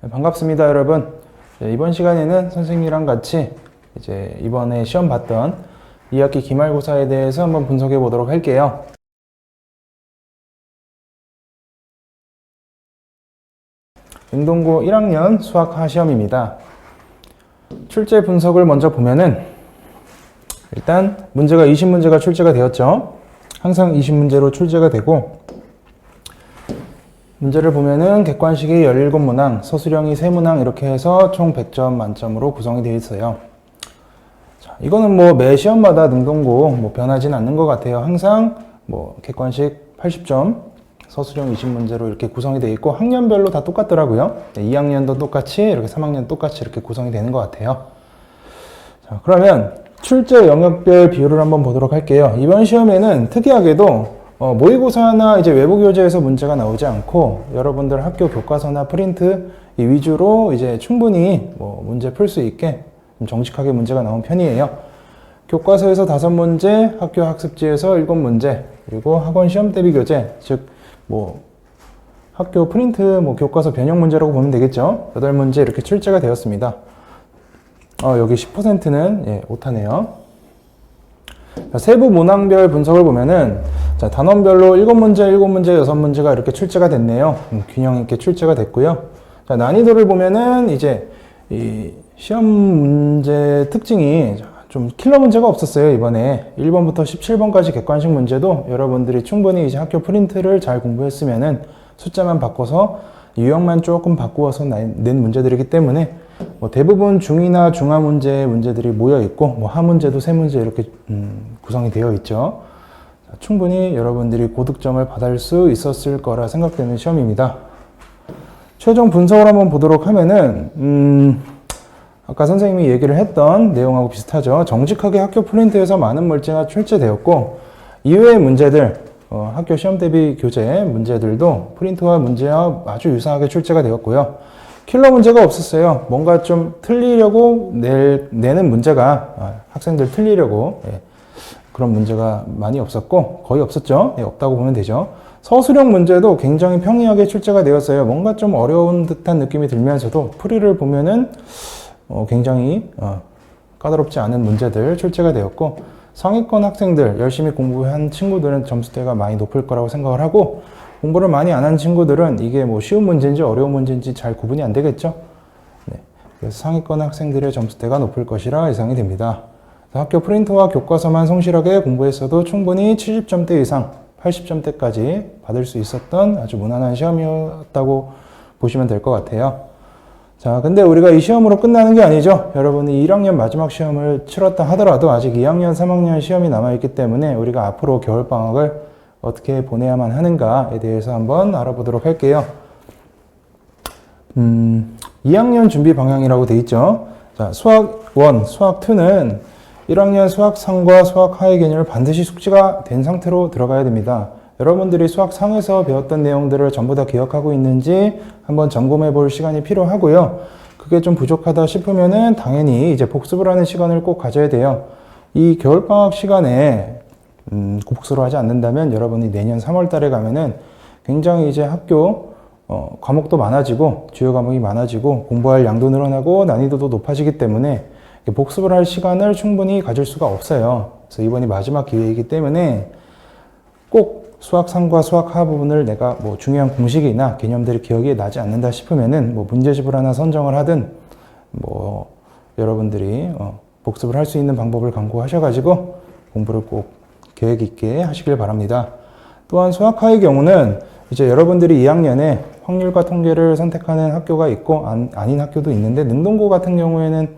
반갑습니다, 여러분. 이번 시간에는 선생님이랑 같이 이제 이번에 시험 봤던 2학기 기말고사에 대해서 한번 분석해 보도록 할게요. 능동고 1학년 수학하 시험입니다. 출제 분석을 먼저 보면은 일단 문제가 20문제가 출제가 되었죠. 항상 20문제로 출제가 되고, 문제를 보면은 객관식이 17문항, 서술형이 3문항 이렇게 해서 총 100점 만점으로 구성이 되어 있어요. 자, 이거는 뭐 매 시험마다 능동고 뭐 변하진 않는 것 같아요. 항상 뭐 객관식 80점, 서술형 20문제로 이렇게 구성이 되어 있고, 학년별로 다 똑같더라고요. 2학년도 똑같이, 이렇게 3학년 똑같이 이렇게 구성이 되는 것 같아요. 자, 그러면 출제 영역별 비율을 한번 보도록 할게요. 이번 시험에는 특이하게도 모의고사나 이제 외부교재에서 문제가 나오지 않고 여러분들 학교 교과서나 프린트 이 위주로 이제 충분히 뭐 문제 풀 수 있게 좀 정직하게 문제가 나온 편이에요. 교과서에서 5문제, 학교 학습지에서 7문제, 그리고 학원 시험 대비 교재, 즉 뭐 학교 프린트 뭐 교과서 변형 문제라고 보면 되겠죠. 8문제 이렇게 출제가 되었습니다. 여기 10%는 예, 오타네요. 자, 세부 문항별 분석을 보면은, 자, 단원별로 7문제, 7문제, 6문제가 이렇게 출제가 됐네요. 균형 있게 출제가 됐고요. 자, 난이도를 보면은 이제 이 시험 문제 특징이 좀 킬러 문제가 없었어요. 이번에 1번부터 17번까지 객관식 문제도 여러분들이 충분히 이제 학교 프린트를 잘 공부했으면은 숫자만 바꿔서 유형만 조금 바꾸어서 낸 문제들이기 때문에 뭐 대부분 중이나 중하 문제들이 모여 있고, 뭐 하 문제도 3문제 이렇게 구성이 되어 있죠. 자, 충분히 여러분들이 고득점을 받을 수 있었을 거라 생각되는 시험입니다. 최종 분석을 한번 보도록 하면은 아까 선생님이 얘기를 했던 내용하고 비슷하죠. 정직하게 학교 프린트에서 많은 문제가 출제되었고, 이외의 문제들, 학교 시험 대비 교재 문제들도 프린트와 문제와 아주 유사하게 출제가 되었고요. 킬러 문제가 없었어요. 뭔가 좀 틀리려고 내는 문제가, 학생들 틀리려고, 예, 그런 문제가 많이 없었고, 거의 없었죠. 예, 없다고 보면 되죠. 서술형 문제도 굉장히 평이하게 출제가 되었어요. 뭔가 좀 어려운 듯한 느낌이 들면서도 풀이를 보면은 굉장히 까다롭지 않은 문제들 출제가 되었고, 상위권 학생들, 열심히 공부한 친구들은 점수대가 많이 높을 거라고 생각을 하고, 공부를 많이 안 한 친구들은 이게 뭐 쉬운 문제인지 어려운 문제인지 잘 구분이 안 되겠죠. 네. 그래서 상위권 학생들의 점수대가 높을 것이라 예상이 됩니다. 학교 프린트와 교과서만 성실하게 공부했어도 충분히 70점대 이상, 80점대까지 받을 수 있었던 아주 무난한 시험이었다고 보시면 될 것 같아요. 자, 근데 우리가 이 시험으로 끝나는 게 아니죠. 여러분이 1학년 마지막 시험을 치렀다 하더라도 아직 2학년, 3학년 시험이 남아있기 때문에 우리가 앞으로 겨울방학을 어떻게 보내야만 하는가에 대해서 한번 알아보도록 할게요. 2학년 준비 방향이라고 돼 있죠. 자, 수학 1, 수학 2는 1학년 수학 3과 수학 하의 개념을 반드시 숙지가 된 상태로 들어가야 됩니다. 여러분들이 수학 상에서 배웠던 내용들을 전부 다 기억하고 있는지 한번 점검해 볼 시간이 필요하고요. 그게 좀 부족하다 싶으면은 당연히 이제 복습을 하는 시간을 꼭 가져야 돼요. 이 겨울방학 시간에 복습을 하지 않는다면 여러분이 내년 3월 달에 가면은 굉장히 이제 학교 과목도 많아지고 주요 과목이 많아지고 공부할 양도 늘어나고 난이도도 높아지기 때문에 복습을 할 시간을 충분히 가질 수가 없어요. 그래서 이번이 마지막 기회이기 때문에 꼭 수학 3과 수학 하 부분을 내가 뭐 중요한 공식이나 개념들이 기억이 나지 않는다 싶으면은 뭐 문제집을 하나 선정을 하든 뭐 여러분들이 복습을 할 수 있는 방법을 강구하셔가지고 공부를 꼭 계획 있게 하시길 바랍니다. 또한 수학하의 경우는 이제 여러분들이 2학년에 확률과 통계를 선택하는 학교가 있고 아닌 학교도 있는데, 능동고 같은 경우에는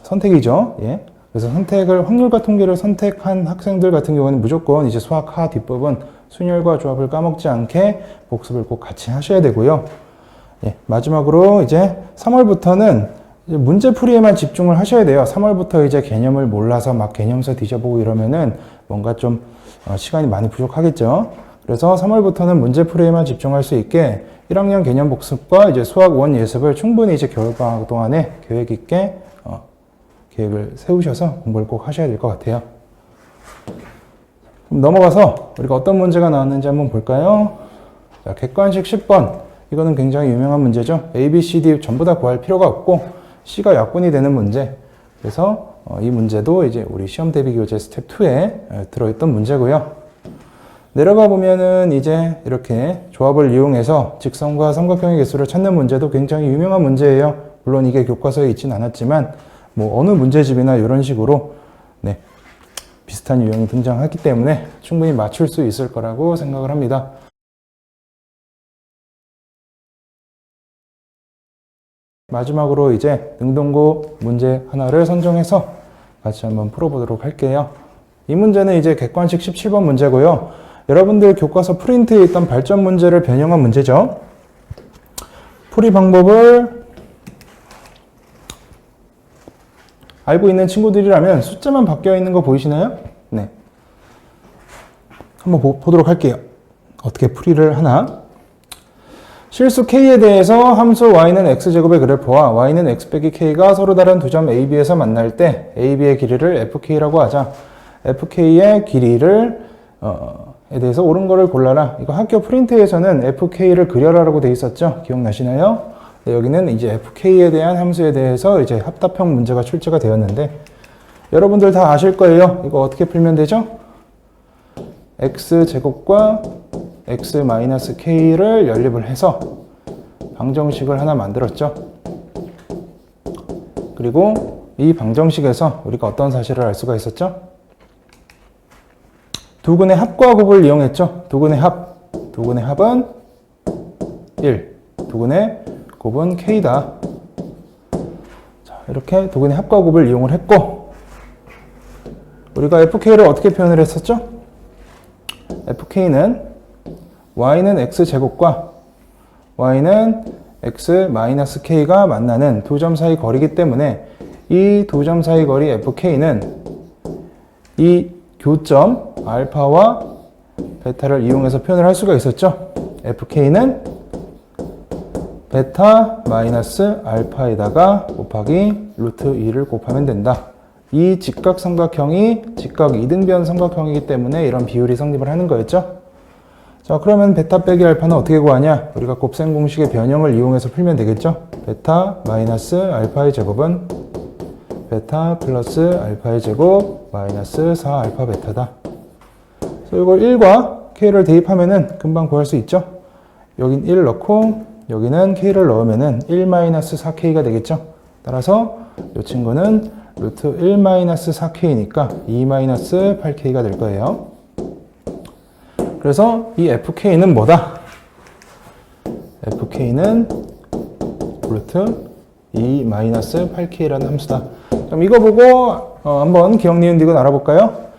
선택이죠. 예. 그래서 확률과 통계를 선택한 학생들 같은 경우는 무조건 이제 수학 하 뒷부분 순열과 조합을 까먹지 않게 복습을 꼭 같이 하셔야 되고요. 예. 마지막으로 이제 3월부터는 문제풀이에만 집중을 하셔야 돼요. 3월부터 이제 개념을 몰라서 막 개념서 뒤져보고 이러면은 뭔가 좀 시간이 많이 부족하겠죠. 그래서 3월부터는 문제풀이에만 집중할 수 있게 1학년 개념 복습과 이제 수학 1 예습을 충분히 이제 겨울방학 동안에 계획 있게 계획을 세우셔서 공부를 꼭 하셔야 될 것 같아요. 그럼 넘어가서 우리가 어떤 문제가 나왔는지 한번 볼까요? 자, 객관식 10번. 이거는 굉장히 유명한 문제죠. A, B, C, D 전부 다 구할 필요가 없고 C가 약분이 되는 문제. 그래서 이 문제도 이제 우리 시험 대비 교재 스텝 2에 들어있던 문제고요. 내려가 보면은 이제 이렇게 조합을 이용해서 직선과 삼각형의 개수를 찾는 문제도 굉장히 유명한 문제예요. 물론 이게 교과서에 있진 않았지만 뭐 어느 문제집이나 이런 식으로 네, 비슷한 유형이 등장하기 때문에 충분히 맞출 수 있을 거라고 생각을 합니다. 마지막으로 이제 능동고 문제 하나를 선정해서 같이 한번 풀어보도록 할게요. 이 문제는 이제 객관식 17번 문제고요. 여러분들 교과서 프린트에 있던 발전 문제를 변형한 문제죠. 풀이 방법을 알고 있는 친구들이라면 숫자만 바뀌어 있는 거 보이시나요? 네. 한번 보도록 할게요. 어떻게 풀이를 하나? 실수 k에 대해서 함수 y는 x제곱의 그래프와 y는 x 빼기 k가 서로 다른 두 점 a, b에서 만날 때 a, b의 길이를 fk라고 하자. fk의 길이를 에 대해서 옳은 거를 골라라. 이거 학교 프린트에서는 fk를 그려라라고 돼 있었죠. 기억나시나요? 네, 여기는 이제 fk에 대한 함수에 대해서 이제 합답형 문제가 출제가 되었는데 여러분들 다 아실 거예요. 이거 어떻게 풀면 되죠? x제곱과 x-k를 연립을 해서 방정식을 하나 만들었죠. 그리고 이 방정식에서 우리가 어떤 사실을 알 수가 있었죠? 두근의 합과 곱을 이용했죠. 두근의 합은 1, 두근의 곱은 k다. 자, 이렇게 두근의 합과 곱을 이용을 했고 우리가 fk를 어떻게 표현을 했었죠? fk는 y는 x제곱과 y는 x-k가 만나는 두 점 사이 거리이기 때문에 이 두 점 사이 거리 fk는 이 교점 알파와 베타를 이용해서 표현을 할 수가 있었죠. fk는 베타 마이너스 알파에다가 곱하기 루트 2를 곱하면 된다. 이 직각삼각형이 직각 이등변 삼각형이기 때문에 이런 비율이 성립을 하는 거였죠. 자, 그러면 베타 빼기 알파는 어떻게 구하냐? 우리가 곱셈 공식의 변형을 이용해서 풀면 되겠죠. 베타 마이너스 알파의 제곱은 베타 플러스 알파의 제곱 마이너스 4 알파 베타다. 그래서 이걸 1과 k를 대입하면은 금방 구할 수 있죠. 여긴 1 넣고 여기는 k를 넣으면은 1-4k가 되겠죠. 따라서 이 친구는 루트 1-4k니까 2-8k가 될 거예요. 그래서 이 fk는 뭐다? fk는 루트 2-8k라는 함수다. 그럼 이거 보고 한번 기억, 니은, 디귿 알아볼까요?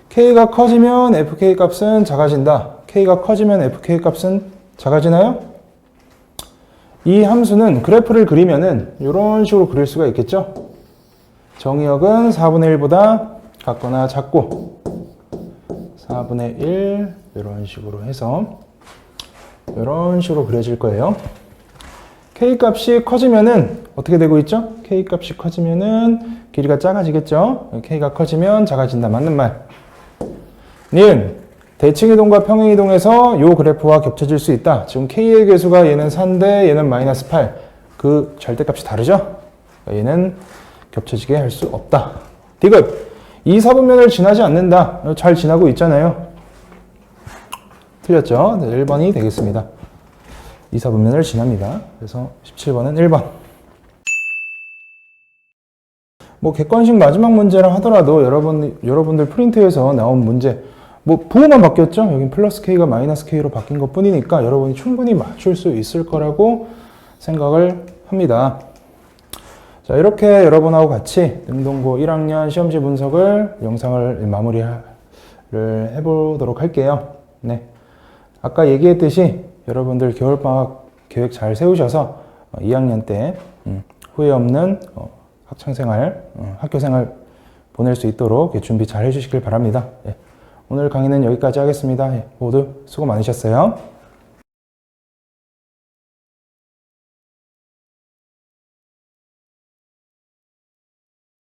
k가 커지면 fk 값은 작아진다. k가 커지면 fk 값은 작아지나요? 이 함수는 그래프를 그리면은 이런 식으로 그릴 수가 있겠죠? 정의역은 4분의 1보다 같거나 작고 4분의 1 이런 식으로 해서 이런 식으로 그려질 거예요. k 값이 커지면은 어떻게 되고 있죠? k 값이 커지면은 길이가 작아지겠죠? k가 커지면 작아진다. 맞는 말. 니은 대칭이동과 평행이동에서 요 그래프와 겹쳐질 수 있다. 지금 k의 개수가 얘는 4인데 얘는 마이너스 8. 그 절대값이 다르죠? 얘는 겹쳐지게 할 수 없다. 디귿 2, 4분면을 지나지 않는다. 잘 지나고 있잖아요. 틀렸죠? 1번이 되겠습니다. 2, 4분면을 지납니다. 그래서 17번은 1번. 뭐 객관식 마지막 문제라 하더라도 여러분들 프린트에서 나온 문제 뭐 부호만 바뀌었죠? 여긴 플러스 k가 마이너스 k로 바뀐 것 뿐이니까 여러분이 충분히 맞출 수 있을 거라고 생각을 합니다. 자, 이렇게 여러분하고 같이 능동고 1학년 시험지 분석을 영상을 마무리를 해보도록 할게요. 네. 아까 얘기했듯이 여러분들 겨울방학 계획 잘 세우셔서 2학년 때 후회 없는 학창생활, 학교생활 보낼 수 있도록 준비 잘 해주시길 바랍니다. 오늘 강의는 여기까지 하겠습니다. 모두 수고 많으셨어요.